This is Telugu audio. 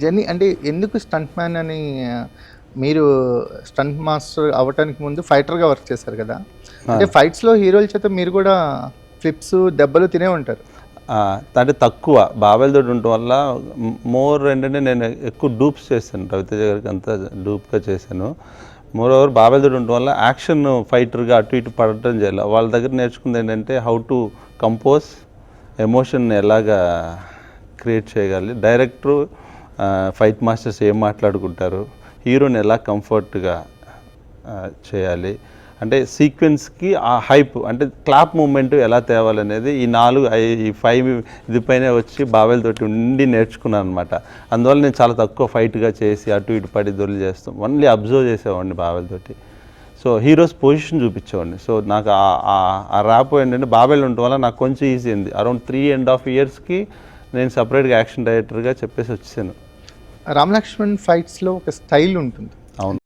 జర్నీ అంటే ఎందుకు స్టంట్ మ్యాన్ అని మీరు స్టంట్ మాస్టర్ అవ్వటానికి ముందు ఫైటర్గా వర్క్ చేశారు కదా, అంటే ఫైట్స్లో హీరోల చేత మీరు కూడా ఫ్లిప్స్ దెబ్బలు తినే ఉంటారు. అంటే తక్కువ బాబాయ్ తోటి ఉండటం వల్ల మోర్ ఏంటంటే నేను ఎక్కువ డూప్స్ చేశాను, రవితేజ గారికి అంతా డూప్గా చేశాను. మోర్ ఓవర్ బాబాయ్ తోటి ఉండటం వల్ల యాక్షన్ ఫైటర్గా అటు ఇటు పడటం చేయాలి. వాళ్ళ దగ్గర నేర్చుకుంది ఏంటంటే హౌ టు కంపోజ్ ఎమోషన్ ఎలాగా క్రియేట్ చేయగలి, డైరెక్టరు ఫైట్ మాస్టర్స్ ఏం మాట్లాడుకుంటారు, హీరోని ఎలా కంఫర్ట్గా చేయాలి, అంటే సీక్వెన్స్కి ఆ హైప్ అంటే క్లాప్ మూమెంట్ ఎలా తేవాలనేది ఈ 5 ఇదిపైనే వచ్చి బాబాయ్లతోటి ఉండి నేర్చుకున్నాను అనమాట. అందువల్ల నేను చాలా తక్కువ ఫైట్గా చేసి అటు ఇటు పడి దొల్లి చేస్తాం, ఓన్లీ అబ్జర్వ్ చేసేవాడిని బాబాయ్లతోటి. సో హీరోస్ పొజిషన్ చూపించేవాడిని. సో నాకు ఆ ర్యాప్ ఏంటంటే బాబాయ్లు ఉండటం వల్ల నాకు కొంచెం ఈజీ అయింది. అరౌండ్ 3.5 ఇయర్స్కి నేను సపరేట్గా యాక్షన్ డైరెక్టర్గా చెప్పేసి వచ్చేసాను. రామ్ లక్ష్మణ్ ఫైట్స్లో ఒక స్టైల్ ఉంటుంది. అవును.